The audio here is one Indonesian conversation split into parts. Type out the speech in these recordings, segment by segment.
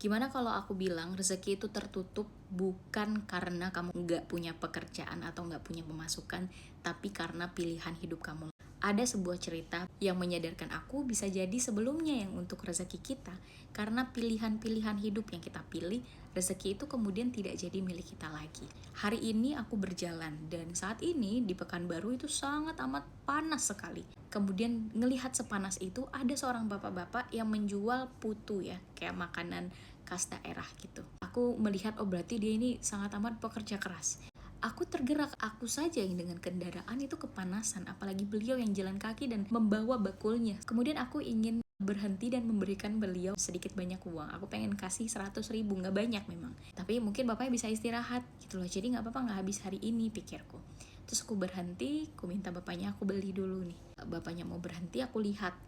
Gimana kalau aku bilang rezeki itu tertutup bukan karena kamu nggak punya pekerjaan atau nggak punya pemasukan, tapi karena pilihan hidup kamu. Ada sebuah cerita yang menyadarkan aku bisa jadi sebelumnya yang untuk rezeki kita, karena pilihan-pilihan hidup yang kita pilih, rezeki itu kemudian tidak jadi milik kita lagi. Hari ini aku berjalan dan saat ini di Pekanbaru itu sangat amat panas sekali. Kemudian ngelihat sepanas itu ada seorang bapak-bapak yang menjual putu ya, kayak makanan khas daerah gitu. Aku melihat oh berarti dia ini sangat amat pekerja keras. Aku tergerak, aku saja yang dengan kendaraan itu kepanasan, apalagi beliau yang jalan kaki dan membawa bakulnya. Kemudian aku ingin berhenti dan memberikan beliau sedikit banyak uang. Aku pengen kasih 100.000, nggak banyak memang. Tapi mungkin bapaknya bisa istirahat gitu loh, jadi nggak apa-apa nggak habis hari ini pikirku. Terus aku berhenti, aku minta bapaknya aku beli dulu nih. Bapaknya mau berhenti, aku lihat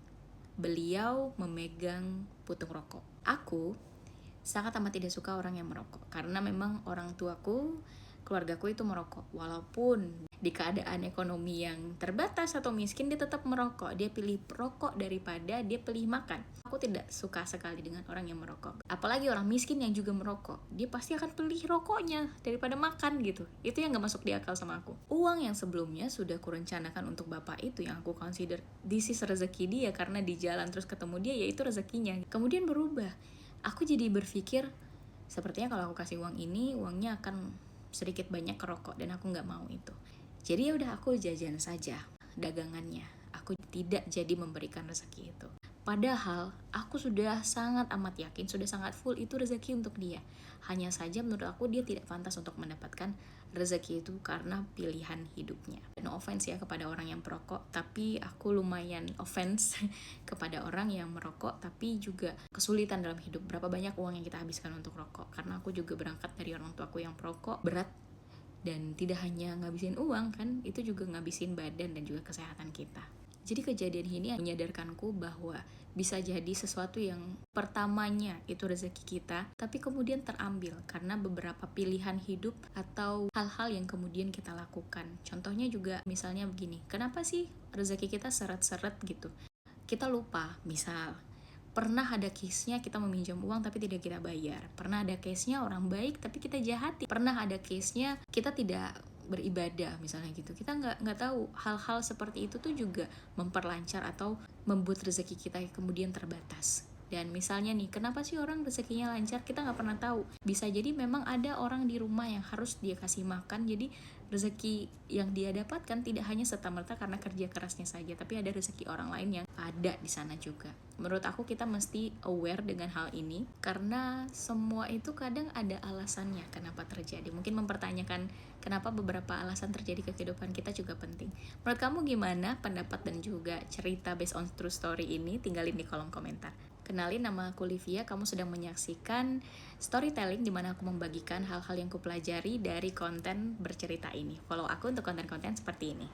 beliau memegang putung rokok. Aku sangat amat tidak suka orang yang merokok karena memang orang tuaku, keluargaku itu merokok. Walaupun di keadaan ekonomi yang terbatas atau miskin, dia tetap merokok. Dia pilih rokok daripada dia pilih makan. Aku tidak suka sekali dengan orang yang merokok. Apalagi orang miskin yang juga merokok, dia pasti akan pilih rokoknya daripada makan gitu. Itu yang gak masuk di akal sama aku. Uang yang sebelumnya sudah kurencanakan untuk bapak itu, yang aku consider this is rezeki dia karena di jalan terus ketemu dia, yaitu rezekinya. Kemudian berubah, aku jadi berpikir sepertinya kalau aku kasih uang ini, uangnya akan sedikit banyak ke rokok dan aku nggak mau itu. Jadi ya udah aku jajan saja dagangannya. Aku tidak jadi memberikan rezeki itu. Padahal aku sudah sangat amat yakin, sudah sangat full itu rezeki untuk dia. Hanya saja menurut aku dia tidak pantas untuk mendapatkan rezeki itu karena pilihan hidupnya. No offense ya kepada orang yang perokok, tapi aku lumayan offense kepada orang yang merokok tapi juga kesulitan dalam hidup. Berapa banyak uang yang kita habiskan untuk rokok, karena aku juga berangkat dari orang tuaku yang perokok berat, dan tidak hanya ngabisin uang kan, itu juga ngabisin badan dan juga kesehatan kita. Jadi kejadian ini menyadarkanku bahwa bisa jadi sesuatu yang pertamanya itu rezeki kita, tapi kemudian terambil karena beberapa pilihan hidup atau hal-hal yang kemudian kita lakukan. Contohnya juga misalnya begini, kenapa sih rezeki kita seret-seret gitu? Kita lupa, misal pernah ada case-nya kita meminjam uang tapi tidak kita bayar. Pernah ada case-nya orang baik tapi kita jahati. Pernah ada case-nya kita tidak beribadah misalnya gitu. Kita nggak tahu, hal-hal seperti itu tuh juga memperlancar atau membuat rezeki kita kemudian terbatas. Dan misalnya nih, kenapa sih orang rezekinya lancar? Kita nggak pernah tahu. Bisa jadi memang ada orang di rumah yang harus dia kasih makan, jadi rezeki yang dia dapatkan tidak hanya serta-merta karena kerja kerasnya saja, tapi ada rezeki orang lain yang ada di sana juga. Menurut aku kita mesti aware dengan hal ini, karena semua itu kadang ada alasannya kenapa terjadi. Mungkin mempertanyakan kenapa beberapa alasan terjadi ke kehidupan kita juga penting. Menurut kamu gimana pendapat dan juga cerita based on true story ini? Tinggalin di kolom komentar. Kenalin, nama aku Livia, kamu sedang menyaksikan storytelling di mana aku membagikan hal-hal yang kupelajari dari konten bercerita ini. Follow aku untuk konten-konten seperti ini.